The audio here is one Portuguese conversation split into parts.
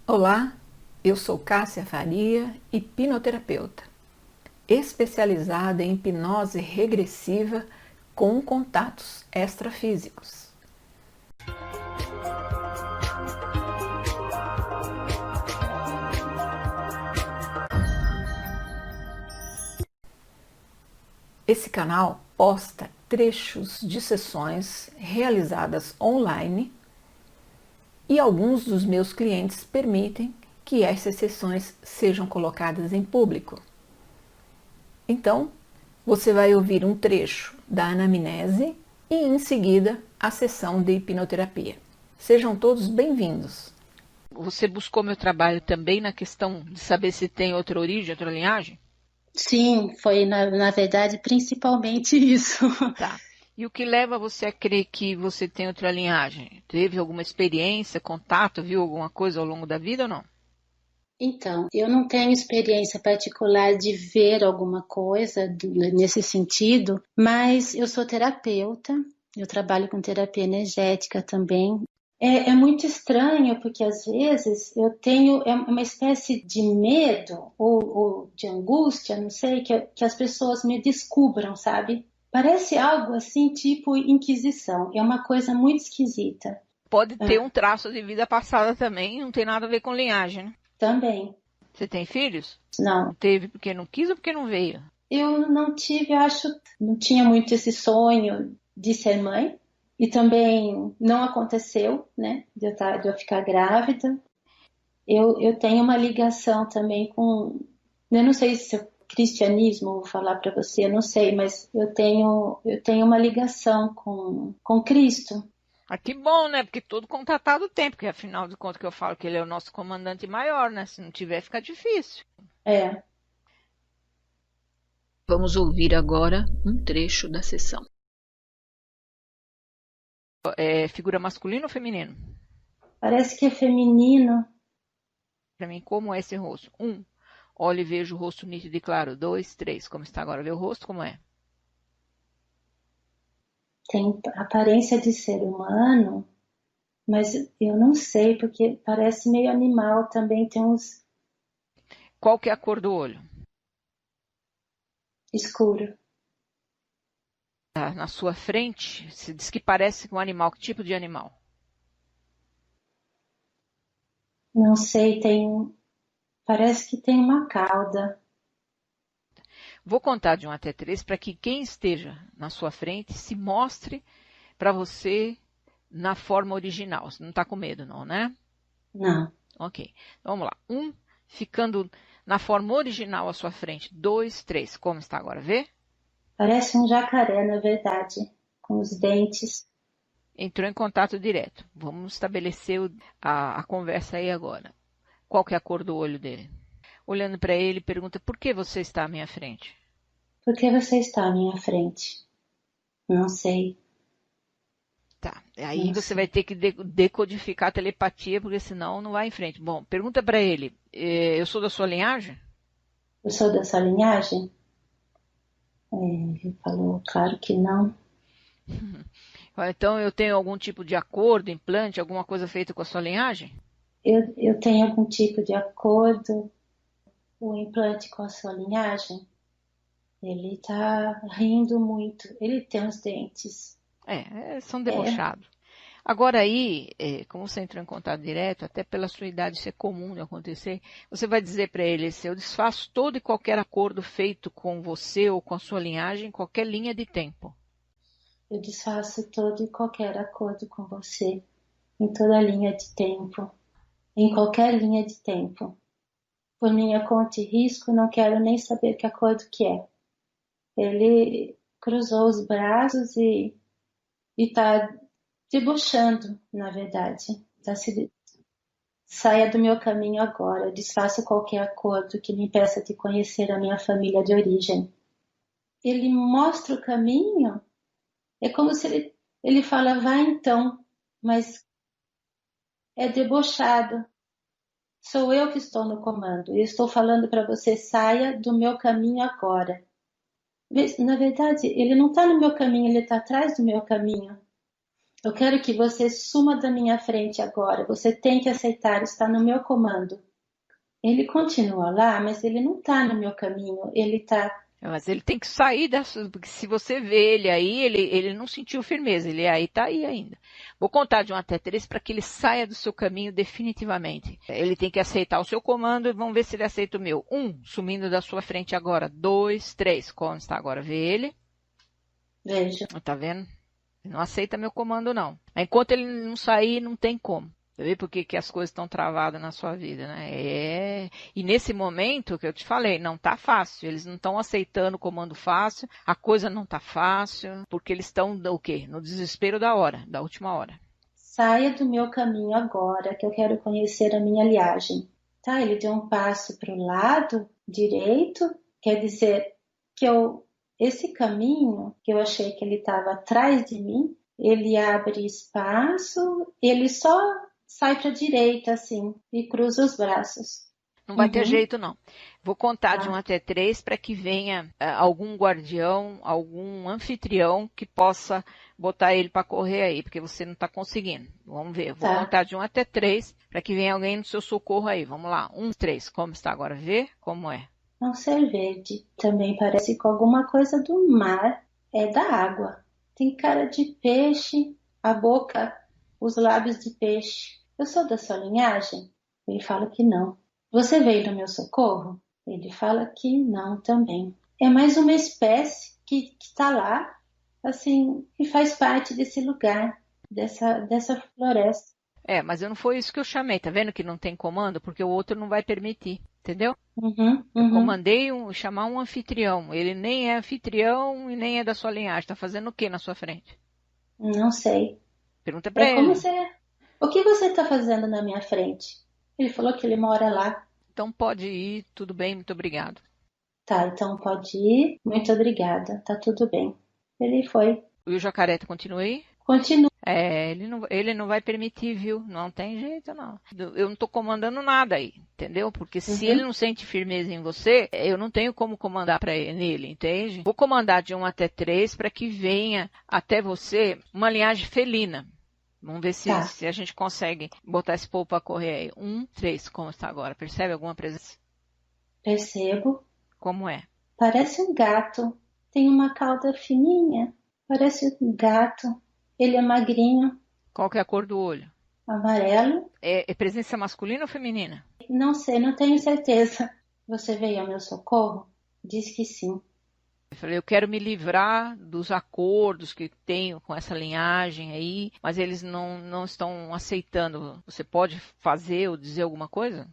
Olá, eu sou Cássia Faria, hipnoterapeuta, especializada em hipnose regressiva com contatos extrafísicos. Esse canal posta trechos de sessões realizadas online e alguns dos meus clientes permitem que essas sessões sejam colocadas em público. Então, você vai ouvir um trecho da anamnese e, em seguida, a sessão de hipnoterapia. Sejam todos bem-vindos. Você buscou meu trabalho também na questão de saber se tem outra origem, outra linhagem? Sim, foi na verdade principalmente isso. Tá. E o que leva você a crer que você tem outra linhagem? Teve alguma experiência, contato, viu alguma coisa ao longo da vida ou não? Então, eu não tenho experiência particular de ver alguma coisa nesse sentido, mas eu sou terapeuta, eu trabalho com terapia energética também. É muito estranho porque às vezes eu tenho uma espécie de medo ou de angústia, não sei, que as pessoas me descubram, sabe? Parece algo assim, tipo Inquisição. É uma coisa muito esquisita. Pode ter Ah, um traço de vida passada também, não tem nada a ver com linhagem, né? também. Você tem filhos? Não Não. teve porque não quis ou porque não veio? Eu não tive, acho, não tinha muito esse sonho de ser mãe. E também não aconteceu, né? De eu ficar grávida. Eu tenho uma ligação também com. Eu não sei se é cristianismo, vou falar para você, eu não sei, mas eu tenho uma ligação com Cristo. Ah, que bom, né? Porque todo contatado tem, porque afinal de contas que eu falo que ele é o nosso comandante maior, né? Se não tiver, fica difícil. É. Vamos ouvir agora um trecho da sessão. É figura masculina ou feminino? Parece que é feminino. Para mim, como é esse rosto? Olho e vejo o rosto nítido e claro. 2, 3. Como está agora? Vê o rosto como é? Tem aparência de ser humano, mas eu não sei, porque parece meio animal também, tem uns Qual que é a cor do olho? escuro. Tá na sua frente, se diz que parece um animal. Que tipo de animal? Não sei, parece que tem uma cauda. Vou contar de 1 até 3 para que quem esteja na sua frente se mostre para você na forma original. Você não está com medo, não, né? Não, Ok. Então, vamos lá. Ficando na forma original à sua frente. 2, 3. Como está agora? Vê? parece um jacaré, na verdade, com os dentes. Entrou em contato direto. Vamos estabelecer a conversa aí agora. Qual que é a cor do olho dele? Olhando para ele, pergunta: por que você está à minha frente? Por que você está à minha frente? Não sei, Tá. Aí não você vai sei. ter que decodificar a telepatia, porque senão não vai em frente. Bom, pergunta para ele: eu sou da sua linhagem? Eu sou dessa linhagem? Ele falou, claro que não. Então eu tenho algum tipo de acordo, implante, alguma coisa feita com a sua linhagem? Eu tenho algum tipo de acordo, o implante com a sua linhagem? Ele tá rindo muito. Ele tem os dentes. São É, debochados. Agora aí, como você entrou em contato direto, até pela sua idade isso é comum de acontecer, você vai dizer para ele: se eu desfaço todo e qualquer acordo feito com você ou com a sua linhagem, em qualquer linha de tempo. eu desfaço todo e qualquer acordo com você, em toda linha de tempo, em qualquer linha de tempo. Por minha conta e risco, não quero nem saber que acordo que é. Ele cruzou os braços e tá debochando, na verdade. Saia do meu caminho agora, desfaça qualquer acordo que me impeça de conhecer a minha família de origem. Ele mostra o caminho, é como se ele fala, vai então, mas é debochado. Sou eu que estou no comando. Eu estou falando para você, saia do meu caminho agora. Na verdade, ele não está no meu caminho, ele está atrás do meu caminho. Eu quero que você suma da minha frente agora. Você tem que aceitar, está no meu comando. Ele continua lá, mas ele não está no meu caminho. Ele está... Mas ele tem que sair dessa, porque se você vê ele aí, ele não sentiu firmeza, ele aí tá aí ainda. Vou contar de 1 até 3 para que ele saia do seu caminho definitivamente. Ele tem que aceitar o seu comando e vamos ver se ele aceita o meu. 1, sumindo da sua frente agora. 2, 3, como está agora? Vê ele. Vejo. Tá vendo? Ele não aceita meu comando, não. Enquanto ele não sair, não tem como. Você vê por que as coisas estão travadas na sua vida, né? E nesse momento que eu te falei, não tá fácil. Eles não estão aceitando o comando fácil, a coisa não tá fácil, porque eles estão, o quê? No desespero da hora, da última hora. Saia do meu caminho agora, que eu quero conhecer a minha linhagem. Tá, ele deu um passo para o lado direito, quer dizer que esse caminho que eu achei que ele estava atrás de mim, ele abre espaço, ele só sai para a direita, assim, e cruza os braços. Não vai ter jeito, não. Vou contar de 1 até 3 para que venha algum guardião, algum anfitrião que possa botar ele para correr aí, porque você não está conseguindo. Vamos ver. Vou contar de 1 até 3 para que venha alguém no seu socorro aí. Vamos lá. 1, 3. Como está agora? Vê como é. É um ser verde. Também parece com alguma coisa do mar. É da água. Tem cara de peixe, a boca, os lábios de peixe. Eu sou da sua linhagem? Ele fala que não. Você veio no meu socorro? Ele fala que não também. É mais uma espécie que está lá, assim, que faz parte desse lugar, dessa floresta. Mas não foi isso que eu chamei. Tá vendo que não tem comando? Porque o outro não vai permitir. Entendeu? Eu comandei chamar um anfitrião. Ele nem é anfitrião e nem é da sua linhagem. Está fazendo o que na sua frente? Não sei. Pergunta para ele. Como o que você está fazendo na minha frente? Ele falou que ele mora lá. Então pode ir, tudo bem, muito obrigado. Tá, então pode ir, muito obrigada, tá tudo bem. Ele foi. E o jacaré continua aí? Continua. Ele não vai permitir, viu? Não tem jeito, não. Eu não estou comandando nada aí, entendeu? Porque se ele não sente firmeza em você, eu não tenho como comandar nele, entende? Vou comandar de 1 até 3 para que venha até você uma linhagem felina. Vamos ver se a gente consegue botar esse povo para correr aí. 1, 3, como está agora? Percebe alguma presença? Percebo. Como é? Parece um gato. Tem uma cauda fininha. Parece um gato. Ele é magrinho. Qual que é a cor do olho? Amarelo. É presença masculina ou feminina? Não sei, não tenho certeza. Você veio ao meu socorro? Diz que sim. Eu falei, eu quero me livrar dos acordos que tenho com essa linhagem aí, mas eles não estão aceitando. Você pode fazer ou dizer alguma coisa?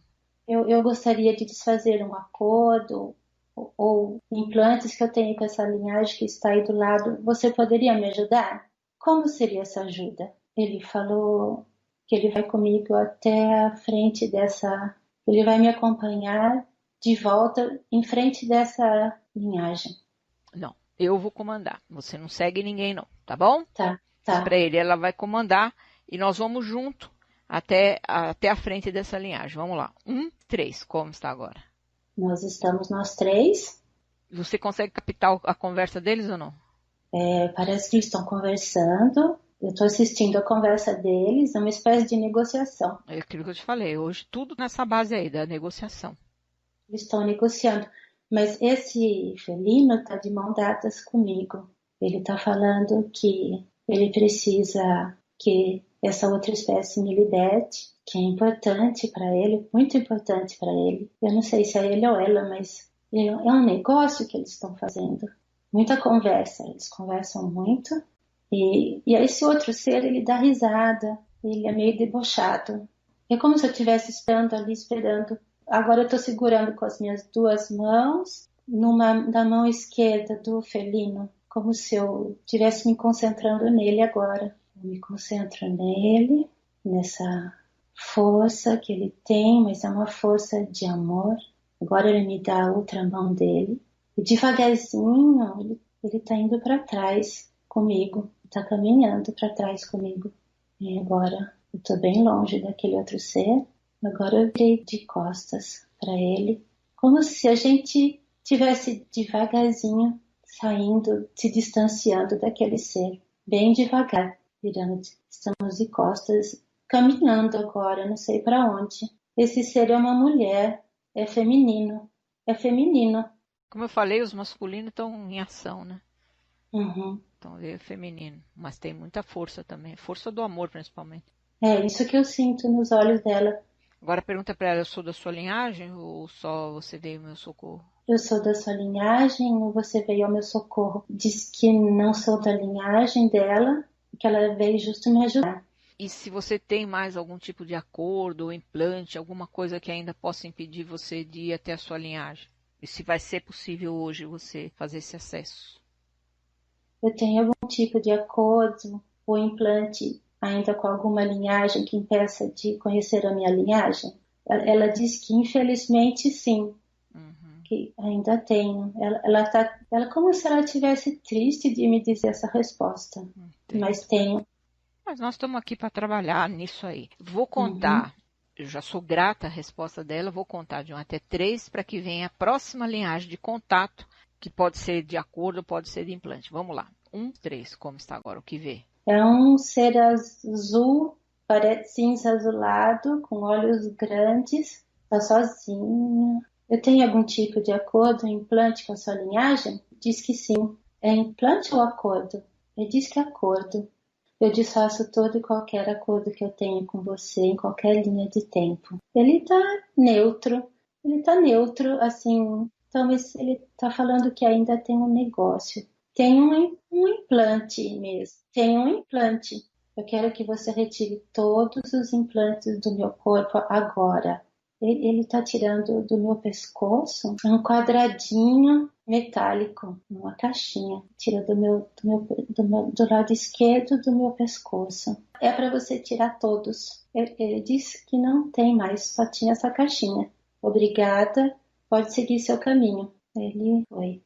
Eu gostaria de desfazer um acordo ou implantes que eu tenho com essa linhagem que está aí do lado. Você poderia me ajudar? Como seria essa ajuda? Ele falou que ele vai comigo até a frente dessa... Ele vai me acompanhar de volta em frente dessa linhagem. Não, eu vou comandar. Você não segue ninguém não, tá bom? Tá. Para ele, ela vai comandar e nós vamos junto até a frente dessa linhagem. Vamos lá. 1, 3, como está agora? Nós estamos nós 3. Você consegue captar a conversa deles ou não? Parece que eles estão conversando. Eu estou assistindo a conversa deles, é uma espécie de negociação. É aquilo que eu te falei. Hoje tudo nessa base aí da negociação. Eles estão negociando. Mas esse felino está de mão dadas comigo. Ele está falando que ele precisa que essa outra espécie me liberte, que é importante para ele, muito importante para ele. Eu não sei se é ele ou ela, mas é um negócio que eles estão fazendo. Muita conversa, eles conversam muito. E esse outro ser, ele dá risada, ele é meio debochado. É como se eu estivesse esperando. Agora eu estou segurando com as minhas 2 mãos, na mão esquerda do felino, como se eu estivesse me concentrando nele agora. Eu me concentro nele, nessa força que ele tem, mas é uma força de amor. Agora ele me dá a outra mão dele. E devagarzinho ele está indo para trás comigo, está caminhando para trás comigo. E agora eu estou bem longe daquele outro ser. Agora eu virei de costas para ele, como se a gente tivesse devagarzinho saindo, se distanciando daquele ser, bem devagar. virando, estamos de costas, caminhando agora, não sei para onde. Esse ser é uma mulher, é feminino, é feminino. Como eu falei, os masculinos estão em ação, né? Uhum. Então é feminino, mas tem muita força também, força do amor principalmente. É isso que eu sinto nos olhos dela. Agora pergunta para ela, eu sou da sua linhagem ou só você veio ao meu socorro? Eu sou da sua linhagem ou você veio ao meu socorro? Diz que não sou da linhagem dela, que ela veio justo me ajudar. E se você tem mais algum tipo de acordo ou implante, alguma coisa que ainda possa impedir você de ir até a sua linhagem? E se vai ser possível hoje você fazer esse acesso? Eu tenho algum tipo de acordo ou implante ainda com alguma linhagem que impeça de conhecer a minha linhagem? Ela diz que infelizmente sim, que ainda tenho. Ela como se ela estivesse triste de me dizer essa resposta, Entendo. mas tenho. Mas nós estamos aqui para trabalhar nisso aí. Vou Uhum. contar, eu já sou grata à resposta dela, vou contar de 1 até 3 para que venha a próxima linhagem de contato, que pode ser de acordo, pode ser de implante. Vamos lá. 1, 3, como está agora, o que vê? É um ser azul, parece cinza azulado, com olhos grandes, está sozinho. Eu tenho algum tipo de acordo, implante com a sua linhagem? Diz que sim. É implante ou acordo? Ele diz que é acordo. Eu desfaço todo e qualquer acordo que eu tenha com você em qualquer linha de tempo. Ele tá neutro, assim. Então ele tá falando que ainda tem um negócio. Tem um implante mesmo. Tem um implante. Eu quero que você retire todos os implantes do meu corpo agora. Ele está tirando do meu pescoço um quadradinho metálico, uma caixinha. Tira do lado esquerdo do meu pescoço. É para você tirar todos. Ele disse que não tem mais, só tinha essa caixinha. Obrigada, pode seguir seu caminho. Ele foi.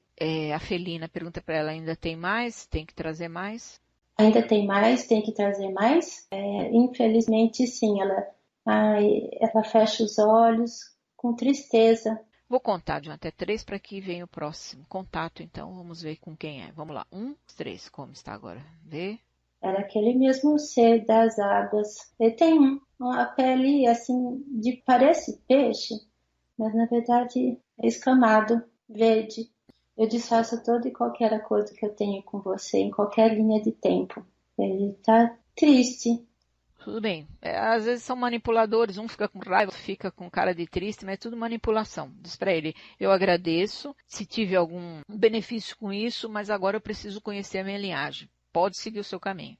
A Felina pergunta para ela, ainda tem mais? Tem que trazer mais? Ainda tem mais? Tem que trazer mais? Infelizmente, sim. Ela fecha os olhos com tristeza. Vou contar de 1 até 3 para que venha o próximo contato, então vamos ver com quem é. Vamos lá, 1, 3, como está agora? Vê? Era aquele mesmo ser das águas. Ele tem uma pele assim, parece peixe, mas na verdade é escamado, verde. Eu desfaço todo e qualquer acordo que eu tenha com você em qualquer linha de tempo. Ele tá triste. Tudo bem. Às vezes são manipuladores, um fica com raiva, fica com cara de triste, mas é tudo manipulação. Diz para ele, eu agradeço se tive algum benefício com isso, mas agora eu preciso conhecer a minha linhagem. Pode seguir o seu caminho.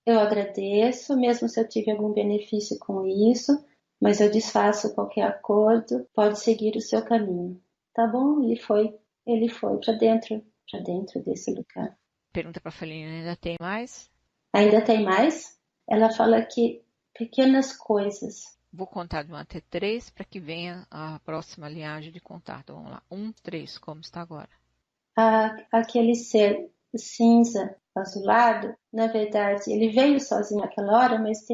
Eu agradeço, mesmo se eu tive algum benefício com isso, mas eu desfaço qualquer acordo, pode seguir o seu caminho. Tá bom? Ele foi para dentro desse lugar. Pergunta para a Felina, ainda tem mais? Ainda tem mais? Ela fala que pequenas coisas. Vou contar de 1 até 3 para que venha a próxima linhagem de contato. Vamos lá. 1, 3, como está agora? Aquele ser cinza, azulado, na verdade, ele veio sozinho naquela hora, mas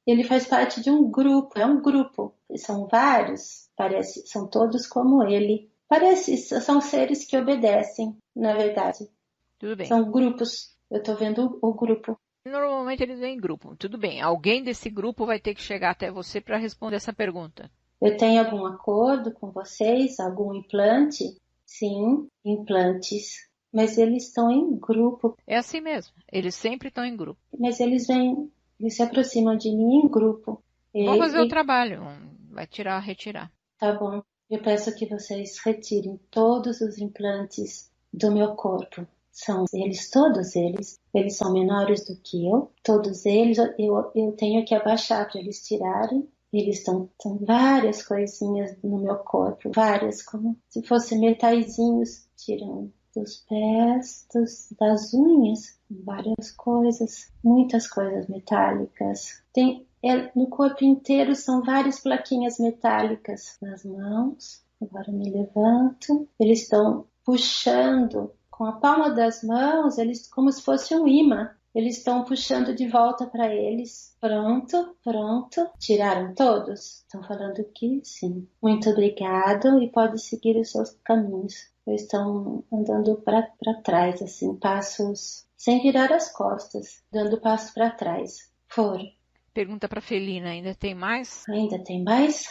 ele faz parte de um grupo, é um grupo. São vários, parece, são todos como ele. Parece, são seres que obedecem, na verdade. Tudo bem. São grupos. Eu estou vendo o grupo. Normalmente eles vêm em grupo. Tudo bem. Alguém desse grupo vai ter que chegar até você para responder essa pergunta. Eu tenho algum acordo com vocês? Algum implante? Sim, implantes. Mas eles estão em grupo. É assim mesmo. Eles sempre estão em grupo. Mas eles se aproximam de mim em grupo. Vamos fazer o trabalho. Vai tirar, retirar. Tá bom. Eu peço que vocês retirem todos os implantes do meu corpo. São eles, todos eles. Eles são menores do que eu. Todos eles, eu tenho que abaixar para eles tirarem. Eles são várias coisinhas no meu corpo. Várias, como se fossem metaizinhos. Tiram dos pés, das unhas. Várias coisas. Muitas coisas metálicas. No corpo inteiro são várias plaquinhas metálicas nas mãos. Agora eu me levanto. Eles estão puxando com a palma das mãos, eles como se fosse um imã. Eles estão puxando de volta para eles. Pronto, pronto. Tiraram todos? Estão falando que sim. Muito obrigado e pode seguir os seus caminhos. Eles estão andando para trás, assim, passos sem virar as costas, dando passo para trás. Foram. Pergunta para Felina, ainda tem mais? Ainda tem mais?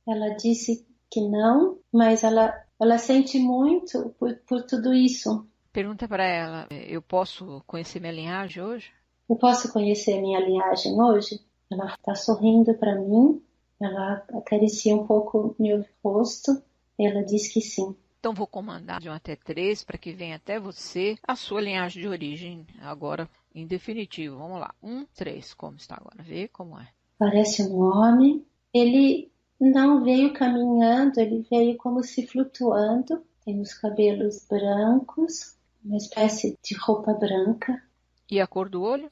Ela disse que não, mas ela sente muito por tudo isso. Pergunta para ela, eu posso conhecer minha linhagem hoje? Eu posso conhecer minha linhagem hoje? Ela está sorrindo para mim, ela acaricia um pouco meu rosto, ela diz que sim. Então vou comandar de 1 até 3 para que venha até você a sua linhagem de origem, agora em definitivo. Vamos lá, 1, 3, como está agora? Vê como é. Parece um homem, ele não veio caminhando, ele veio como se flutuando, tem os cabelos brancos, uma espécie de roupa branca. E a cor do olho?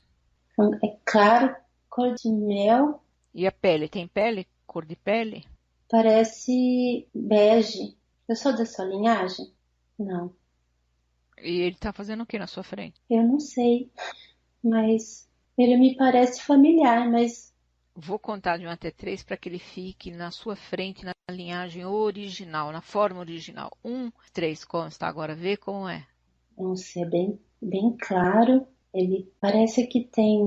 É claro, cor de mel, E a pele? Tem pele? Cor de pele? parece bege. Eu sou da sua linhagem? Não, E ele está fazendo o que na sua frente? eu não sei, mas ele me parece familiar, mas Vou contar de 1 até 3 para que ele fique na sua frente, na linhagem original, na forma original. 1, 3, como está agora? Vê como é. é um ser bem claro. Ele parece que tem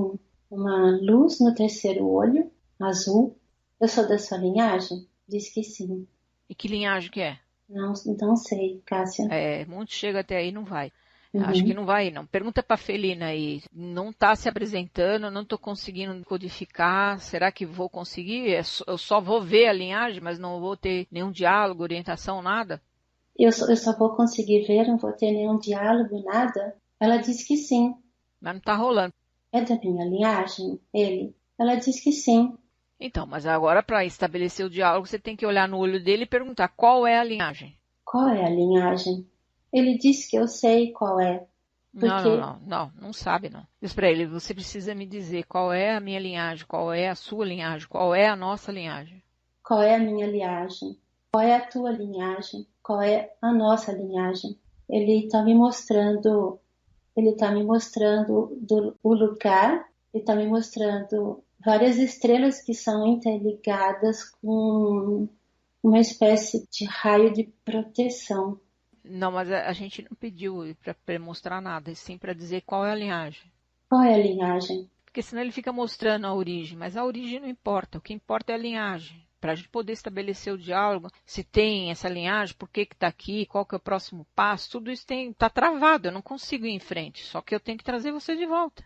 uma luz no terceiro olho, azul. Eu sou da sua linhagem? Diz que sim. E que linhagem que é? Não sei, Cássia. Muito chega até aí e não vai. Acho que Uhum. não vai, não. Pergunta para a Felina aí. Não está se apresentando, não estou conseguindo codificar. Será que vou conseguir? Eu só vou ver a linhagem, mas não vou ter nenhum diálogo, orientação, nada? Eu só vou conseguir ver, não vou ter nenhum diálogo, nada. Ela diz que sim. Mas não está rolando. É da minha linhagem? Ele? Ela diz que sim. Então, mas agora para estabelecer o diálogo, você tem que olhar no olho dele e perguntar qual é a linhagem. Qual é a linhagem? Ele diz que eu sei qual é. Porque Não sabe não. Diz para ele, você precisa me dizer qual é a minha linhagem, qual é a sua linhagem, qual é a nossa linhagem. qual é a minha linhagem? Qual é a tua linhagem? Qual é a nossa linhagem? Ele está me mostrando o lugar, ele está me mostrando várias estrelas que são interligadas com uma espécie de raio de proteção. Não, mas a gente não pediu para mostrar nada, e sim para dizer qual é a linhagem. Qual é a linhagem? Porque senão ele fica mostrando a origem, mas a origem não importa, o que importa é a linhagem. Para a gente poder estabelecer o diálogo, se tem essa linhagem, por que está aqui, qual que é o próximo passo, tudo isso está travado, eu não consigo ir em frente, só que eu tenho que trazer você de volta.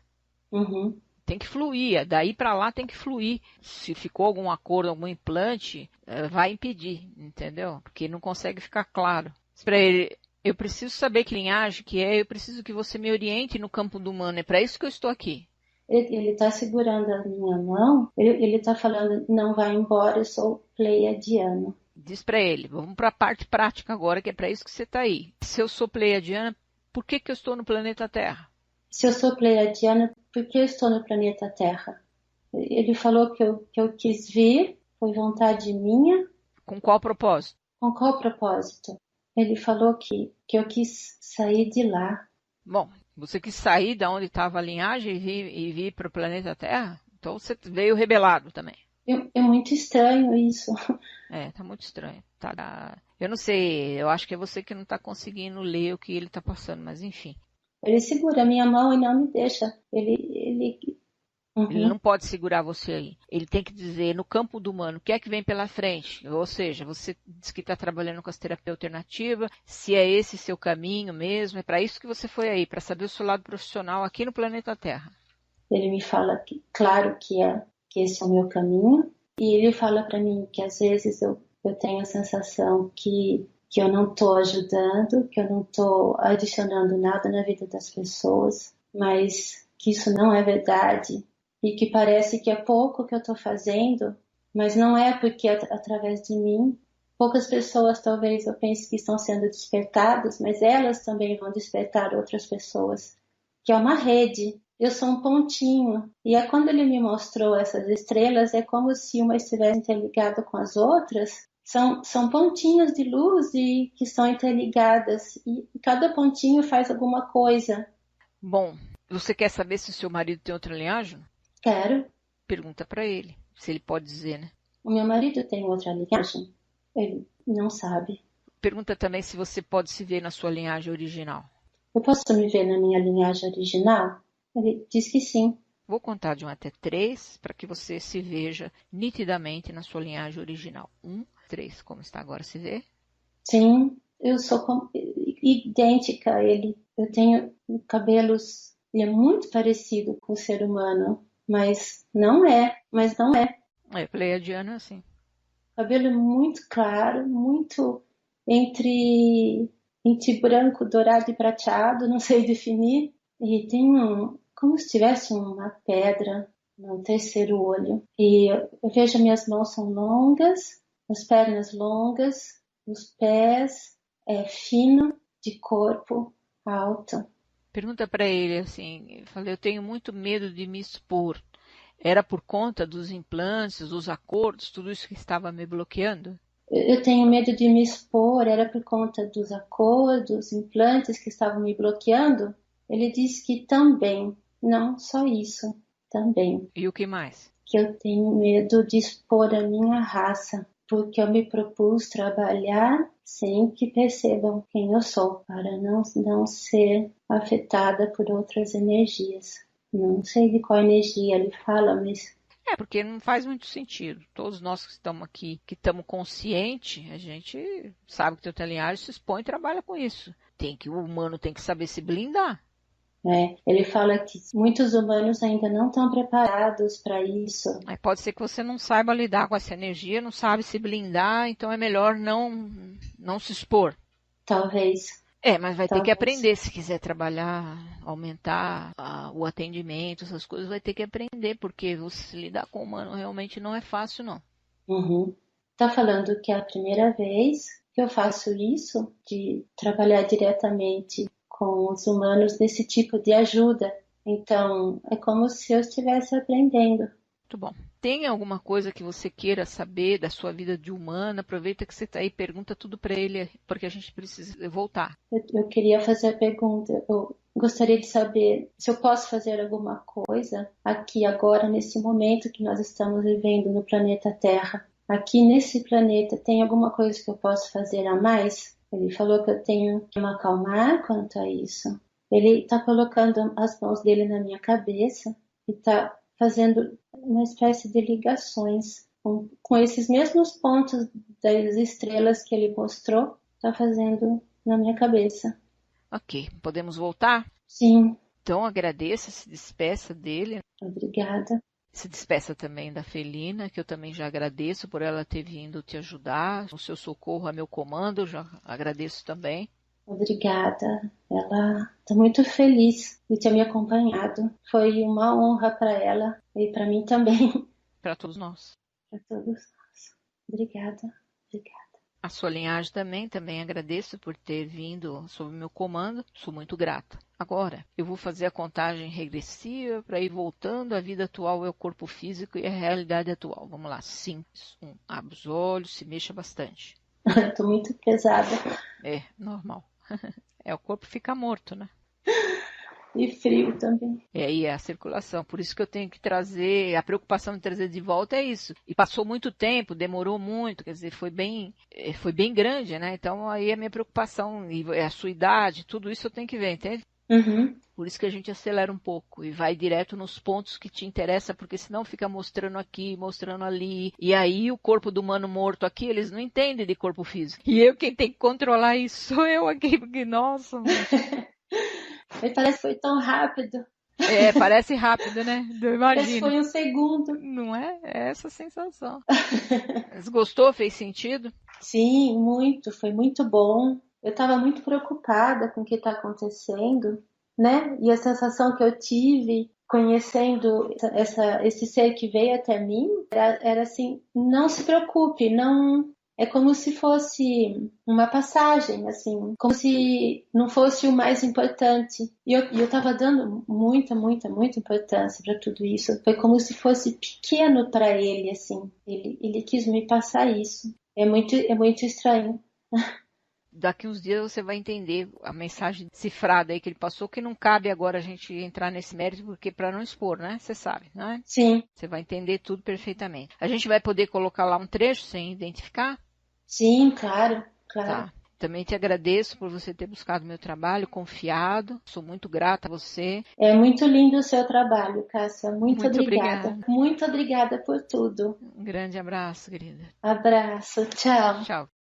Uhum. Tem que fluir, daí para lá tem que fluir. Se ficou algum acordo, algum implante, vai impedir, entendeu? Porque não consegue ficar claro. Para ele, eu preciso saber que linhagem que é, eu preciso que você me oriente no campo do humano, é para isso que eu estou aqui. Ele está segurando a minha mão, ele está falando, não vai embora, eu sou pleiadiano. Diz para ele, vamos para a parte prática agora, que é para isso que você está aí. Se eu sou pleiadiana, por que eu estou no planeta Terra? Se eu sou pleiadiana, por que eu estou no planeta Terra? Ele falou que eu quis vir, foi vontade minha. Com qual propósito? Com qual propósito? Ele falou que eu quis sair de lá. Bom, você quis sair da onde estava a linhagem e vir para o planeta Terra? Então você veio rebelado também. É muito estranho isso. Tá muito estranho. Eu não sei, eu acho que é você que não está conseguindo ler o que ele está passando, mas enfim. Ele segura a minha mão e não me deixa. Ele não Uhum. pode segurar você aí. Ele tem que dizer, no campo do humano, o que é que vem pela frente. Ou seja, você diz que está trabalhando com as terapias alternativas, se é esse seu caminho mesmo, é para isso que você foi aí, para saber o seu lado profissional aqui no planeta Terra. Ele me fala que, claro que esse é o meu caminho. E ele fala para mim que às vezes eu tenho a sensação que eu não estou ajudando, que eu não estou adicionando nada na vida das pessoas, mas que isso não é verdade. E que parece que é pouco que eu estou fazendo, mas não é porque através de mim, poucas pessoas talvez eu pense que estão sendo despertadas, mas elas também vão despertar outras pessoas, que é uma rede. Eu sou um pontinho. E é quando ele me mostrou essas estrelas, é como se uma estivesse interligada com as outras. São pontinhos de luz e que estão interligadas. E cada pontinho faz alguma coisa. Bom, você quer saber se o seu marido tem outra linhagem? Quero. Pergunta para ele, se ele pode dizer, né? O meu marido tem outra linhagem? Ele não sabe. Pergunta também se você pode se ver na sua linhagem original. eu posso me ver na minha linhagem original? Ele diz que sim. Vou contar de 1 até 3 para que você se veja nitidamente na sua linhagem original. 1, 3, como está agora, se vê? Sim, eu sou idêntica a ele. Eu tenho cabelos, ele é muito parecido com o ser humano, mas não é. Pleiadiano é assim. O cabelo é muito claro, muito entre branco, dourado e prateado, não sei definir. E tem como se tivesse uma pedra no terceiro olho. E eu vejo minhas mãos são longas, as pernas longas, os pés fino, de corpo alto. Pergunta para ele assim, eu falei, eu tenho muito medo de me expor. Era por conta dos implantes, dos acordos, tudo isso que estava me bloqueando? Eu tenho medo de me expor, era por conta dos acordos, implantes que estavam me bloqueando. Ele disse que também, não só isso, também. E o que mais? Que eu tenho medo de expor a minha raça, porque eu me propus trabalhar sem que percebam quem eu sou, para não ser afetada por outras energias. Não sei de qual energia ele fala, mas Porque não faz muito sentido. Todos nós que estamos aqui, que estamos conscientes, a gente sabe que tem outra linhagem, se expõe e trabalha com isso. O humano tem que saber se blindar. ele fala que muitos humanos ainda não estão preparados para isso. Mas pode ser que você não saiba lidar com essa energia, não sabe se blindar, então é melhor não se expor. Talvez. Mas vai ter que aprender, se quiser trabalhar, aumentar o atendimento, essas coisas, vai ter que aprender, porque você lidar com o humano realmente não é fácil, não. Uhum. Tá falando que é a primeira vez que eu faço isso, de trabalhar diretamente com os humanos nesse tipo de ajuda. Então, é como se eu estivesse aprendendo. Muito bom. Tem alguma coisa que você queira saber da sua vida de humana? Aproveita que você está aí, pergunta tudo para ele, porque a gente precisa voltar. Eu queria fazer a pergunta. Eu gostaria de saber se eu posso fazer alguma coisa aqui agora, nesse momento que nós estamos vivendo no planeta Terra. Aqui nesse planeta, tem alguma coisa que eu posso fazer a mais? Ele falou que eu tenho que me acalmar quanto a isso. Ele está colocando as mãos dele na minha cabeça e está fazendo uma espécie de ligações com esses mesmos pontos das estrelas que ele mostrou, está fazendo na minha cabeça. Ok, podemos voltar? Sim. Então agradeça, se despeça dele. Obrigada. Se despeça também da Felina, que eu também já agradeço por ela ter vindo te ajudar. O seu socorro a meu comando, eu já agradeço também. Obrigada. Ela está muito feliz de ter me acompanhado. Foi uma honra para ela e para mim também. Para todos nós. Para todos nós. Obrigada. A sua linhagem também agradeço por ter vindo sob meu comando. Sou muito grata. Agora, eu vou fazer a contagem regressiva para ir voltando. A vida atual é o corpo físico e a realidade atual. Vamos lá. 5, 1. Abre os olhos, se mexa bastante. Estou muito pesada. Normal. O corpo fica morto, né? E frio também. Aí é a circulação. Por isso que eu tenho que trazer, a preocupação de trazer de volta é isso. E passou muito tempo, demorou muito, quer dizer, foi bem grande, né? Então aí a minha preocupação, e a sua idade, tudo isso eu tenho que ver, entende? Uhum. Por isso que a gente acelera um pouco e vai direto nos pontos que te interessam, porque senão fica mostrando aqui, mostrando ali. E aí o corpo do humano morto aqui, eles não entendem de corpo físico. E quem tem que controlar isso sou eu aqui, porque nossa... Mas parece que foi tão rápido. Parece rápido, né? Eu imagino. Parece que foi um segundo. Não é? É essa a sensação. Mas gostou? Fez sentido? Sim, muito. Foi muito bom. Eu estava muito preocupada com o que está acontecendo, né? E a sensação que eu tive conhecendo esse ser que veio até mim era assim, não se preocupe, não... É como se fosse uma passagem, assim, como se não fosse o mais importante. E eu estava dando muita importância para tudo isso. Foi como se fosse pequeno para ele, assim. Ele quis me passar isso. É muito estranho. Daqui uns dias você vai entender a mensagem cifrada aí que ele passou, que não cabe agora a gente entrar nesse mérito, porque para não expor, né? Você sabe, né? Sim. Você vai entender tudo perfeitamente. A gente vai poder colocar lá um trecho sem identificar? Sim, claro. Tá. Também te agradeço por você ter buscado meu trabalho, confiado. Sou muito grata a você. É muito lindo o seu trabalho, Cássia. Muito Muito obrigada. obrigada. Muito obrigada por tudo. Um grande abraço, querida. Abraço. Tchau. Tchau.